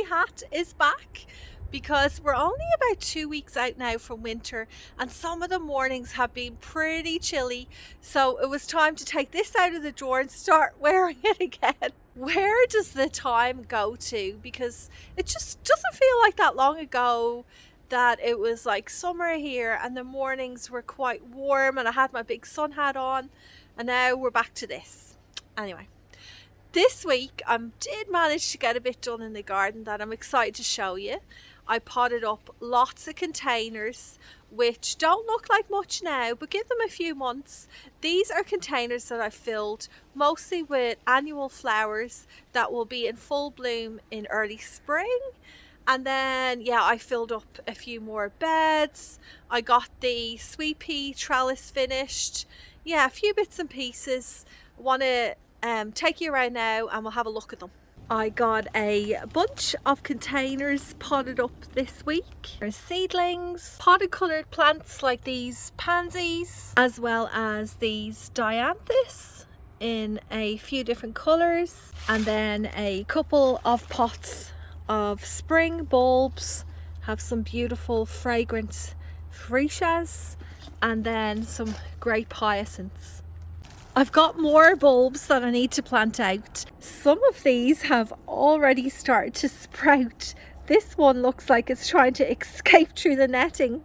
hoodie hat is back because we're only about 2 weeks out now from winter and some of the mornings have been pretty chilly, so it was time to take this out of the drawer and start wearing it again. Where does the time go to? Because it just doesn't feel like that long ago that it was like summer here and the mornings were quite warm and I had my big sun hat on, and now we're back to this. Anyway, this week I did manage to get a bit done in the garden that I'm excited to show you. I potted up lots of containers which don't look like much now, but give them a few months. These are containers that I filled mostly with annual flowers that will be in full bloom in early spring. And then I filled up a few more beds. I got the sweet pea trellis finished. A few bits and pieces. I want to take you around now and we'll have a look at them. I got a bunch of containers potted up this week. There's seedlings, potted coloured plants like these pansies, as well as these dianthus in a few different colours, and then a couple of pots of spring bulbs, have some beautiful fragrant freesias, and then some grape hyacinths. I've got more bulbs that I need to plant out. Some of these have already started to sprout. This one looks like it's trying to escape through the netting.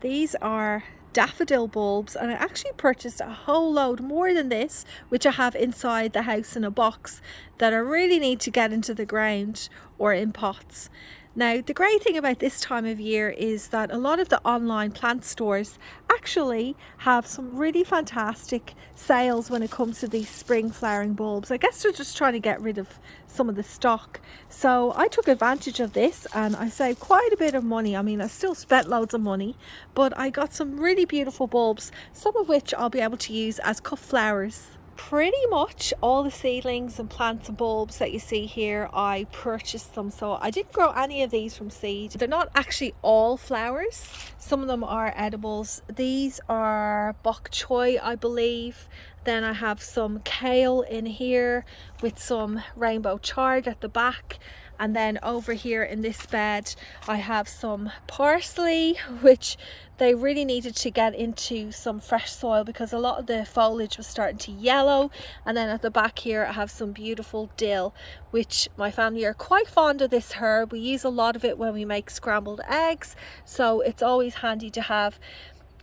These are daffodil bulbs, and I actually purchased a whole load more than this, which I have inside the house in a box that I really need to get into the ground or in pots. Now, the great thing about this time of year is that a lot of the online plant stores actually have some really fantastic sales when it comes to these spring flowering bulbs. I guess they're just trying to get rid of some of the stock. So I took advantage of this and I saved quite a bit of money. I mean, I still spent loads of money, but I got some really beautiful bulbs, some of which I'll be able to use as cut flowers. Pretty much all the seedlings and plants and bulbs that you see here, I purchased them. So I didn't grow any of these from seed. They're not actually all flowers. Some of them are edibles. These are bok choy, I believe. Then I have some kale in here with some rainbow chard at the back. And then over here in this bed I have some parsley, which they really needed to get into some fresh soil because a lot of the foliage was starting to yellow. And then at the back here I have some beautiful dill, which my family are quite fond of this herb. We use a lot of it when we make scrambled eggs, so it's always handy to have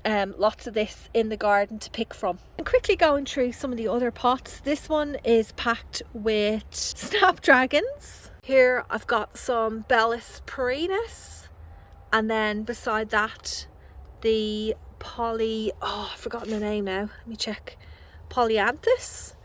lots of this in the garden to pick from. And quickly going through some of the other pots, this one is packed with Snapdragons. Here I've got some Bellis perennis, and then beside that the I've forgotten the name now, let me check, polyanthus.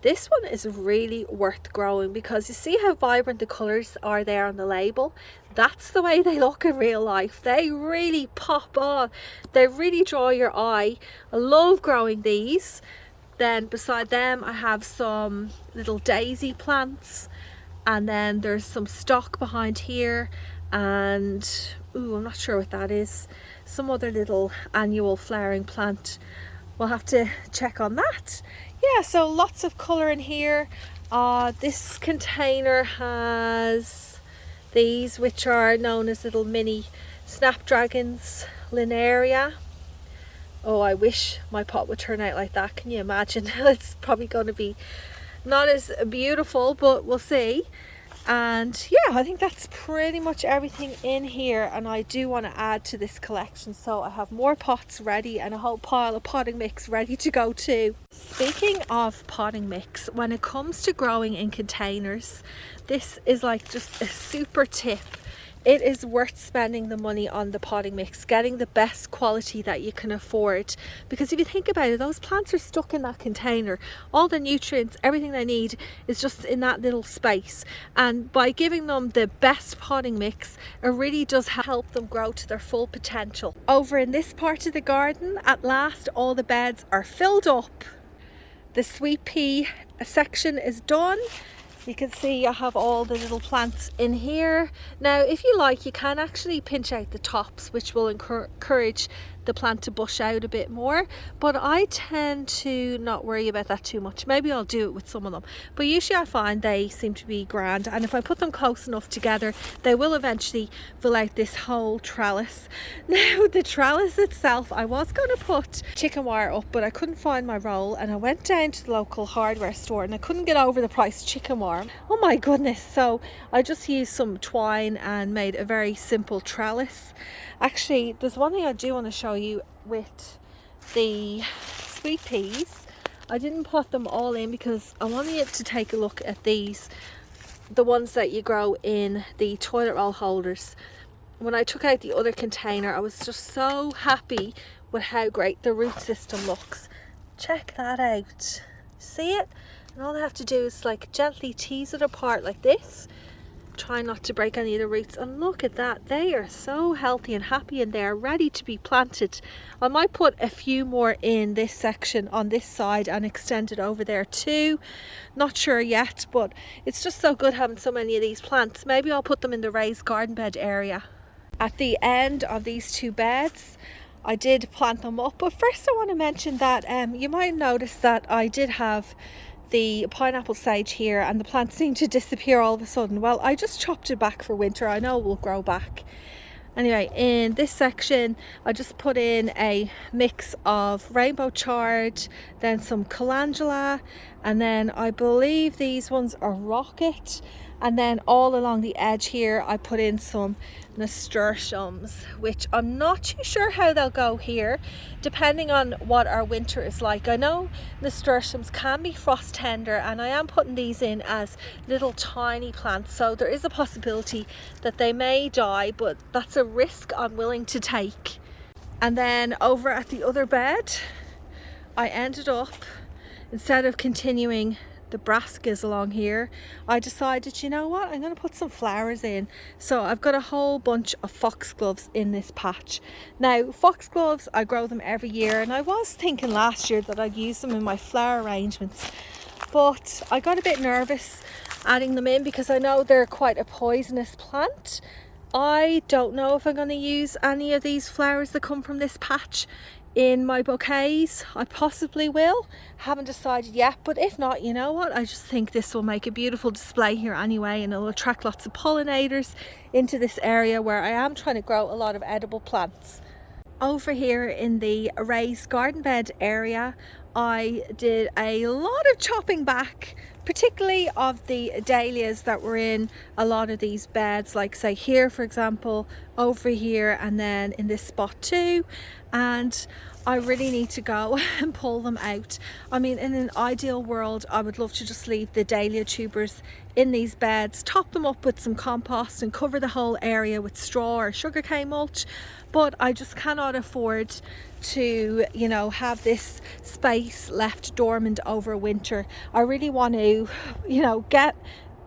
This one is really worth growing because you see how vibrant the colours are there on the label. That's the way they look in real life. They really pop on. They really draw your eye. I love growing these. Then beside them I have some little daisy plants, and then there's some stock behind here, and I'm not sure what that is. Some other little annual flowering plant. We'll have to check on that. So lots of colour in here. This container has these, which are known as little mini Snapdragons Linearia. Oh, I wish my pot would turn out like that. Can you imagine? It's probably going to be not as beautiful, but we'll see. And I think that's pretty much everything in here, and I do want to add to this collection, so I have more pots ready and a whole pile of potting mix ready to go too. Speaking of potting mix, when it comes to growing in containers, this is like just a super tip. It is worth spending the money on the potting mix, getting the best quality that you can afford, because if you think about it, those plants are stuck in that container. All the nutrients, everything they need is just in that little space, and by giving them the best potting mix, it really does help them grow to their full potential. Over in this part of the garden, at last all the beds are filled up. The sweet pea section is done. You can see I have all the little plants in here. Now, if you like, you can actually pinch out the tops, which will encourage the plant to bush out a bit more, but I tend to not worry about that too much. Maybe I'll do it with some of them, but usually I find they seem to be grand, and if I put them close enough together they will eventually fill out this whole trellis. Now the trellis itself, I was going to put chicken wire up, but I couldn't find my roll, and I went down to the local hardware store and I couldn't get over the price of chicken wire. Oh my goodness, so I just used some twine and made a very simple trellis. Actually, there's one thing I do want to show you with the sweet peas. I didn't put them all in because I wanted you to take a look at these, the ones that you grow in the toilet roll holders. When I took out the other container, I was just so happy with how great the root system looks. Check that out. See it? And all I have to do is like gently tease it apart like this. Try not to break any of the roots, and look at that, they are so healthy and happy and they're ready to be planted. I might put a few more in this section on this side and extend it over there too. Not sure yet, but it's just so good having so many of these plants. Maybe I'll put them in the raised garden bed area. At the end of these two beds I did plant them up, but first I want to mention that you might notice that I did have the pineapple sage here and the plants seem to disappear all of a sudden. Well, I just chopped it back for winter. I know it will grow back. Anyway, in this section I just put in a mix of rainbow chard, then some calendula, and then I believe these ones are rocket, and then all along the edge here I put in some nasturtiums, which I'm not too sure how they'll go here depending on what our winter is like. I know nasturtiums can be frost tender, and I am putting these in as little tiny plants, so there is a possibility that they may die, but that's a risk I'm willing to take. And then over at the other bed I ended up, instead of continuing the brassicas along here, I decided, you know what, I'm going to put some flowers in. So I've got a whole bunch of foxgloves in this patch. Now foxgloves, I grow them every year, and I was thinking last year that I'd use them in my flower arrangements, but I got a bit nervous adding them in because I know they're quite a poisonous plant. I don't know if I'm going to use any of these flowers that come from this patch in my bouquets. I possibly will, haven't decided yet, but if not, you know what, I just think this will make a beautiful display here anyway, and it'll attract lots of pollinators into this area where I am trying to grow a lot of edible plants. Over here in the raised garden bed area I did a lot of chopping back, particularly of the dahlias that were in a lot of these beds, like say here for example, over here, and then in this spot too. And I really need to go and pull them out. I mean, in an ideal world I would love to just leave the dahlia tubers in these beds, top them up with some compost and cover the whole area with straw or sugarcane mulch, but I just cannot afford to, you know, have this space left dormant over winter. I really want to, you know, get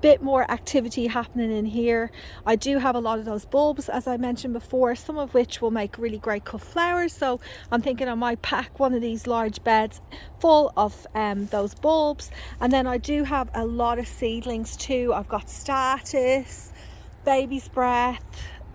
bit more activity happening in here. I do have a lot of those bulbs, as I mentioned before, some of which will make really great cut flowers, so I'm thinking I might pack one of these large beds full of those bulbs. And then I do have a lot of seedlings too. I've got Statice, baby's breath,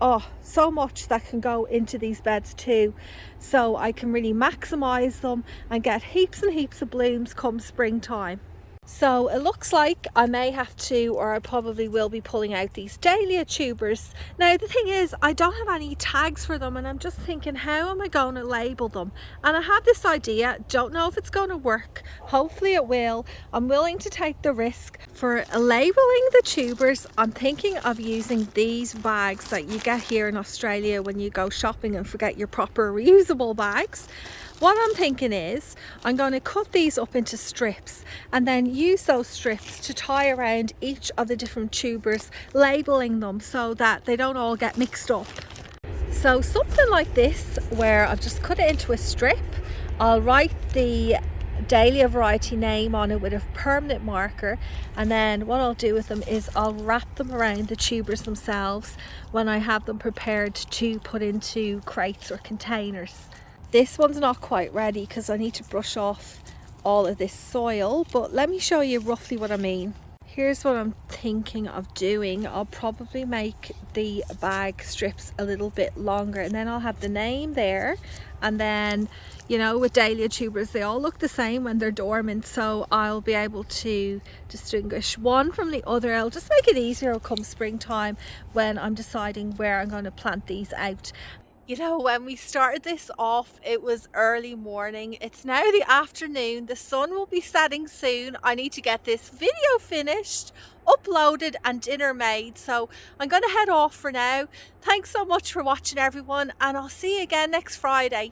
oh, so much that can go into these beds too, so I can really maximize them and get heaps and heaps of blooms come springtime. So it looks like I may have to, or I probably will be pulling out these dahlia tubers. Now the thing is, I don't have any tags for them, and I'm just thinking, how am I going to label them? And I have this idea, don't know if it's going to work, hopefully it will. I'm willing to take the risk. For labeling the tubers, I'm thinking of using these bags that you get here in Australia when you go shopping and forget your proper reusable bags. What I'm thinking is I'm going to cut these up into strips and then use those strips to tie around each of the different tubers, labeling them so that they don't all get mixed up. So something like this, where I've just cut it into a strip, I'll write the dahlia variety name on it with a permanent marker, and then what I'll do with them is I'll wrap them around the tubers themselves when I have them prepared to put into crates or containers. This one's not quite ready because I need to brush off all of this soil, but let me show you roughly what I mean. Here's what I'm thinking of doing. I'll probably make the bag strips a little bit longer, and then I'll have the name there, and then, you know, with dahlia tubers they all look the same when they're dormant, so I'll be able to distinguish one from the other. I'll just make it easier come springtime when I'm deciding where I'm going to plant these out. You know, when we started this off, it was early morning. It's now the afternoon. The sun will be setting soon. I need to get this video finished, uploaded, and dinner made. So I'm going to head off for now. Thanks so much for watching, everyone, and I'll see you again next Friday.